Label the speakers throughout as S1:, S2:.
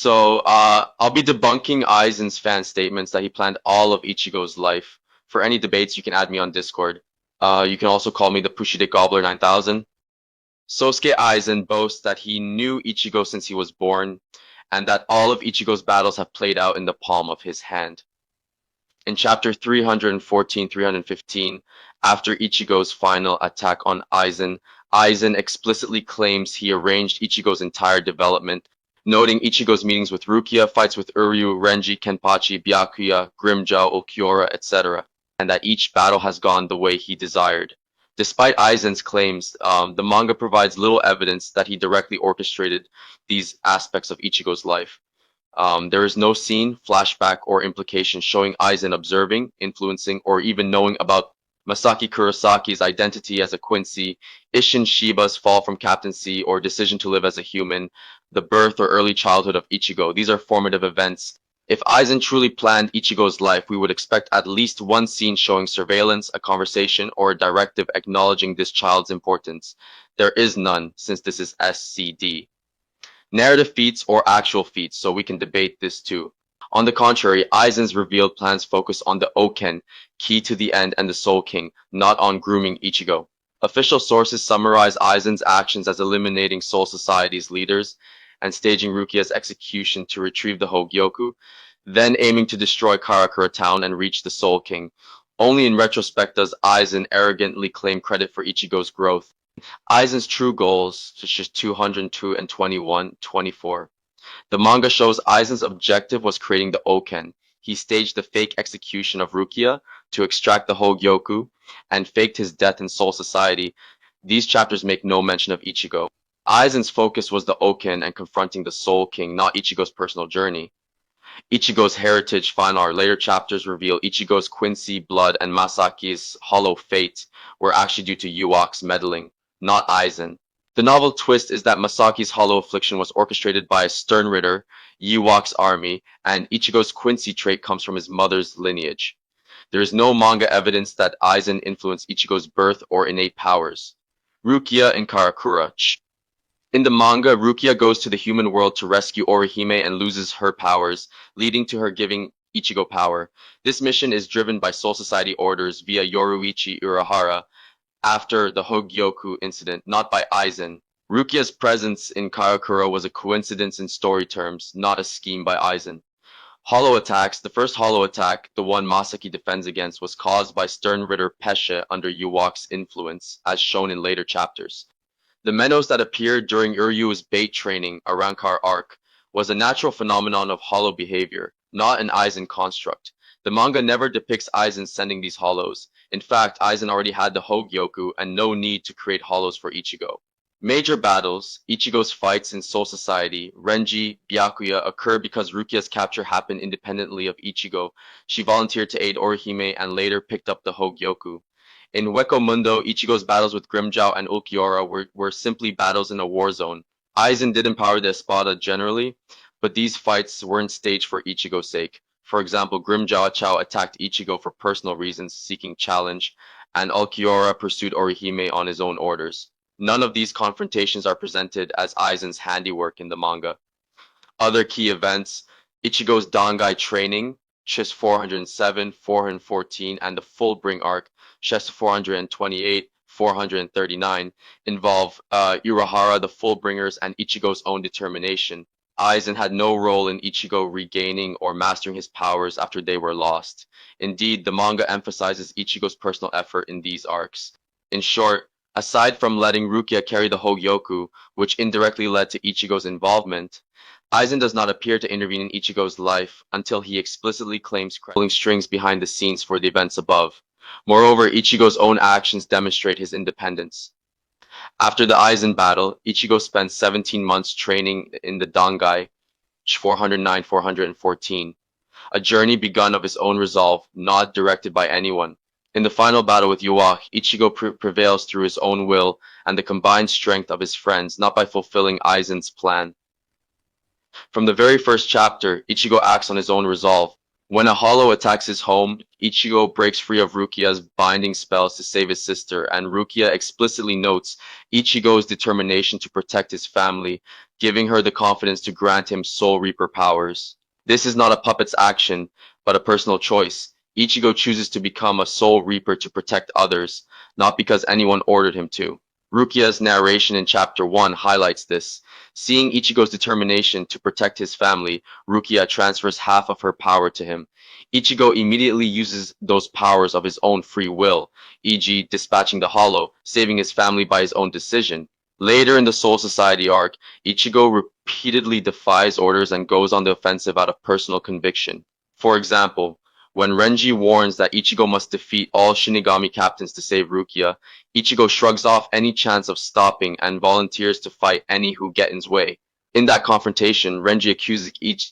S1: I'll be debunking Aizen's fan statements that he planned all of Ichigo's life. For any debates, you can add me on Discord. You can also call me the Pushide Gobbler 9000. Sosuke Aizen boasts that he knew Ichigo since he was born, and that all of Ichigo's battles have played out in the palm of his hand. In chapter 314, 315, after Ichigo's final attack on Aizen, Aizen explicitly claims he arranged Ichigo's entire development, noting Ichigo's meetings with Rukia, fights with Uryu, Renji, Kenpachi, Byakuya, Grimmjow, Ulquiorra, etc., and that each battle has gone the way he desired. Despite Aizen's claims, the manga provides little evidence that he directly orchestrated these aspects of Ichigo's life. There is no scene, flashback, or implication showing Aizen observing, influencing, or even knowing about Masaki Kurosaki's identity as a Quincy, Isshin Shiba's fall from captaincy or decision to live as a human, the birth or early childhood of Ichigo. These are formative events. If Aizen truly planned Ichigo's life, we would expect at least one scene showing surveillance, a conversation, or a directive acknowledging this child's importance. There is none, since this is SCD. Narrative feats or actual feats, so we can debate this too. On the contrary, Aizen's revealed plans focus on the Oken, key to the end, and the Soul King, not on grooming Ichigo. Official sources summarize Aizen's actions as eliminating Soul Society's leaders and staging Rukia's execution to retrieve the Hogyoku, then aiming to destroy Karakura town and reach the Soul King. Only in retrospect does Aizen arrogantly claim credit for Ichigo's growth. Aizen's true goals, such as 202 and 21, 24. The manga shows Aizen's objective was creating the Oken. He staged the fake execution of Rukia to extract the Hogyoku and faked his death in Soul Society. These chapters make no mention of Ichigo. Aizen's focus was the Oken and confronting the Soul King, not Ichigo's personal journey. Ichigo's heritage final or later chapters reveal Ichigo's Quincy blood and Masaki's hollow fate were actually due to Yuak's meddling, not Aizen. The novel twist is that Masaki's hollow affliction was orchestrated by a stern ritter, Yuak's army, and Ichigo's Quincy trait comes from his mother's lineage. There is no manga evidence that Aizen influenced Ichigo's birth or innate powers. Rukia and Karakura. In the manga, Rukia goes to the human world to rescue Orihime and loses her powers, leading to her giving Ichigo power. This mission is driven by Soul Society orders via Yoruichi Urahara after the Hogyoku incident, not by Aizen. Rukia's presence in Karakura was a coincidence in story terms, not a scheme by Aizen. Hollow attacks. The first hollow attack, the one Masaki defends against, was caused by Stern Ritter Pesce under Yuwak's influence, as shown in later chapters. The Menos that appeared during Uryu's bait training, a Rankar arc, was a natural phenomenon of hollow behavior, not an Aizen construct. The manga never depicts Aizen sending these hollows. In fact, Aizen already had the Hogyoku and no need to create hollows for Ichigo. Major battles, Ichigo's fights in Soul Society, Renji, Byakuya occur because Rukia's capture happened independently of Ichigo. She volunteered to aid Orihime and later picked up the Hogyoku. In Weko Mundo, Ichigo's battles with Grimmjow and Ulquiorra were simply battles in a war zone. Aizen did empower the Espada generally, but these fights weren't staged for Ichigo's sake. For example, Grimmjow Chao attacked Ichigo for personal reasons, seeking challenge, and Ulquiorra pursued Orihime on his own orders. None of these confrontations are presented as Aizen's handiwork in the manga. Other key events, Ichigo's Dangai training, Chest 407, 414, and the Fullbring arc, Chest 428, 439, involve Urahara, the Fullbringers, and Ichigo's own determination. Aizen had no role in Ichigo regaining or mastering his powers after they were lost. Indeed, the manga emphasizes Ichigo's personal effort in these arcs. In short, aside from letting Rukia carry the Hogyoku, which indirectly led to Ichigo's involvement, Aizen does not appear to intervene in Ichigo's life until he explicitly claims pulling strings behind the scenes for the events above. Moreover, Ichigo's own actions demonstrate his independence. After the Aizen battle, Ichigo spent 17 months training in the Dangai, 409-414, a journey begun of his own resolve, not directed by anyone. In the final battle with Yuak, Ichigo prevails through his own will and the combined strength of his friends, not by fulfilling Aizen's plan. From the very first chapter, Ichigo acts on his own resolve. When a hollow attacks his home, Ichigo breaks free of Rukia's binding spells to save his sister, and Rukia explicitly notes Ichigo's determination to protect his family. giving her the confidence to grant him Soul Reaper powers. This is not a puppet's action, but a personal choice. Ichigo chooses to become a Soul Reaper to protect others, not because anyone ordered him to. Rukia's narration in Chapter 1 highlights this. Seeing Ichigo's determination to protect his family, Rukia transfers half of her power to him. Ichigo immediately uses those powers of his own free will, e.g., dispatching the Hollow, saving his family by his own decision. Later in the Soul Society arc, Ichigo repeatedly defies orders and goes on the offensive out of personal conviction. For example, when Renji warns that Ichigo must defeat all Shinigami captains to save Rukia, Ichigo shrugs off any chance of stopping and volunteers to fight any who get in his way. In that confrontation, Renji accuses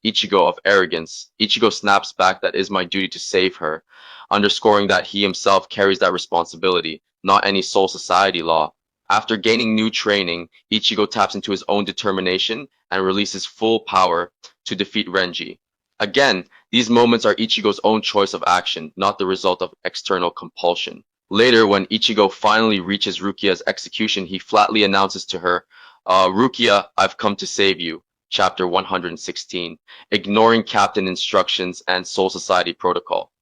S1: Ichigo of arrogance. Ichigo snaps back that it is my duty to save her, underscoring that he himself carries that responsibility, not any Soul Society law. After gaining new training, Ichigo taps into his own determination and releases full power to defeat Renji. Again, these moments are Ichigo's own choice of action, not the result of external compulsion. Later, when Ichigo finally reaches Rukia's execution, he flatly announces to her, Rukia, I've come to save you. Chapter 116, ignoring captain instructions and Soul Society protocol.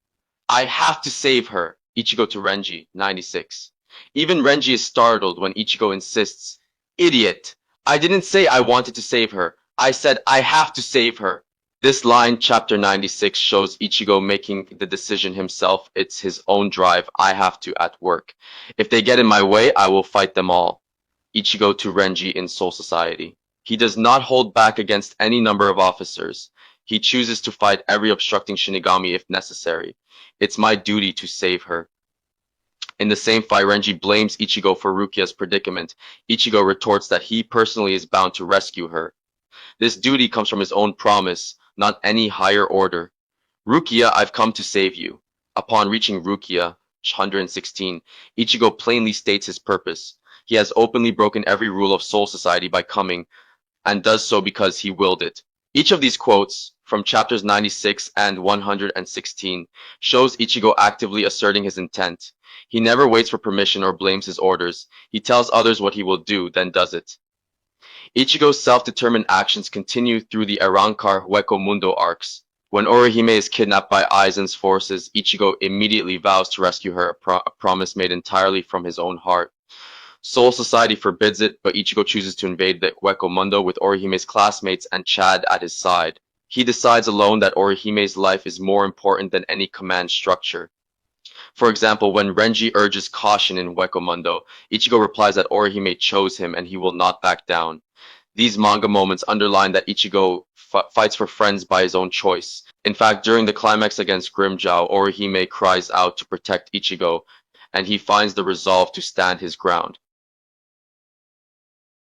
S1: I have to save her. Ichigo to Renji, 96. Even Renji is startled when Ichigo insists, Idiot! I didn't say I wanted to save her. I said I have to save her. This line, chapter 96, shows Ichigo making the decision himself. It's his own drive. I have to at work. If they get in my way, I will fight them all. Ichigo to Renji in Soul Society. He does not hold back against any number of officers. He chooses to fight every obstructing Shinigami if necessary. It's my duty to save her. In the same fight, Renji blames Ichigo for Rukia's predicament. Ichigo retorts that he personally is bound to rescue her. This duty comes from his own promise, not any higher order. Rukia, I've come to save you. Upon reaching Rukia, 116, Ichigo plainly states his purpose. He has openly broken every rule of Soul Society by coming, and does so because he willed it. Each of these quotes, from chapters 96 and 116, shows Ichigo actively asserting his intent. He never waits for permission or blames his orders. He tells others what he will do, then does it. Ichigo's self-determined actions continue through the Arrancar Hueco Mundo arcs. When Orihime is kidnapped by Aizen's forces, Ichigo immediately vows to rescue her, a promise made entirely from his own heart. Soul Society forbids it, but Ichigo chooses to invade the Hueco Mundo with Orihime's classmates and Chad at his side. He decides alone that Orihime's life is more important than any command structure. For example, when Renji urges caution in Hueco Mundo, Ichigo replies that Orihime chose him and he will not back down. These manga moments underline that Ichigo fights for friends by his own choice. In fact, during the climax against Grimmjow, Orihime cries out to protect Ichigo, and he finds the resolve to stand his ground.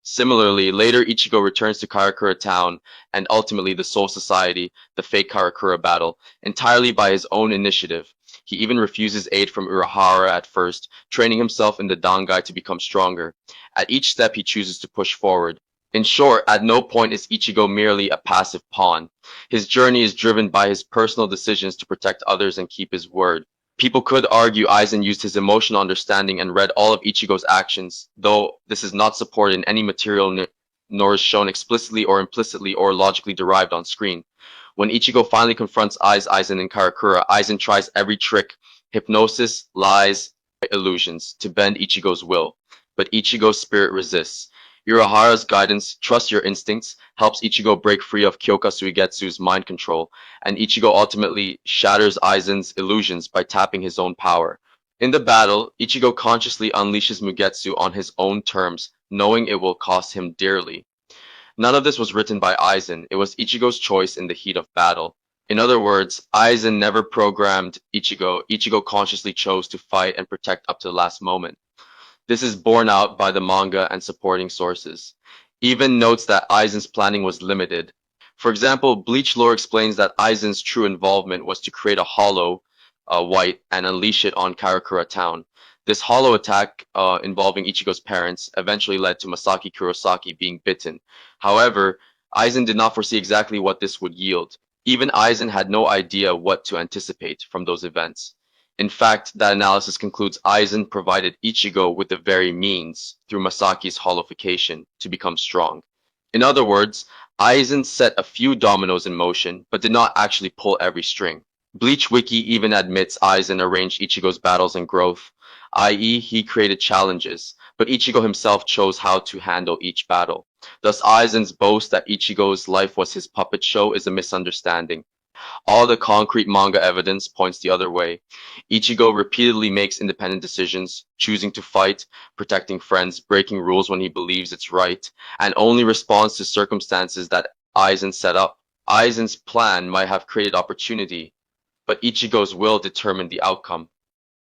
S1: Similarly, later Ichigo returns to Karakura Town and ultimately the Soul Society, the fake Karakura battle, entirely by his own initiative. He even refuses aid from Urahara at first, training himself in the Dangai to become stronger. At each step he chooses to push forward. In short, at no point is Ichigo merely a passive pawn. His journey is driven by his personal decisions to protect others and keep his word. People could argue Aizen used his emotional understanding and read all of Ichigo's actions, though this is not supported in any material nor is shown explicitly or implicitly or logically derived on screen. When Ichigo finally confronts Aizen in Karakura, Aizen tries every trick, hypnosis, lies, illusions, to bend Ichigo's will. But Ichigo's spirit resists. Urahara's guidance, trust your instincts, helps Ichigo break free of Kyoka Suigetsu's mind control, and Ichigo ultimately shatters Aizen's illusions by tapping his own power. In the battle, Ichigo consciously unleashes Mugetsu on his own terms, knowing it will cost him dearly. None of this was written by Aizen, it was Ichigo's choice in the heat of battle. In other words, Aizen never programmed Ichigo, Ichigo consciously chose to fight and protect up to the last moment. This is borne out by the manga and supporting sources. Even notes that Aizen's planning was limited. For example, Bleach lore explains that Aizen's true involvement was to create a hollow, white, and unleash it on Karakura Town. This hollow attack, involving Ichigo's parents, eventually led to Masaki Kurosaki being bitten. However, Aizen did not foresee exactly what this would yield. Even Aizen had no idea what to anticipate from those events. In fact, that analysis concludes Aizen provided Ichigo with the very means, through Masaki's hollowification, to become strong. In other words, Aizen set a few dominoes in motion, but did not actually pull every string. Bleach Wiki even admits Aizen arranged Ichigo's battles and growth, i.e., he created challenges, but Ichigo himself chose how to handle each battle. Thus, Aizen's boast that Ichigo's life was his puppet show is a misunderstanding. All the concrete manga evidence points the other way. Ichigo repeatedly makes independent decisions, choosing to fight, protecting friends, breaking rules when he believes it's right, and only responds to circumstances that Aizen set up. Aizen's plan might have created opportunity, but Ichigo's will determined the outcome.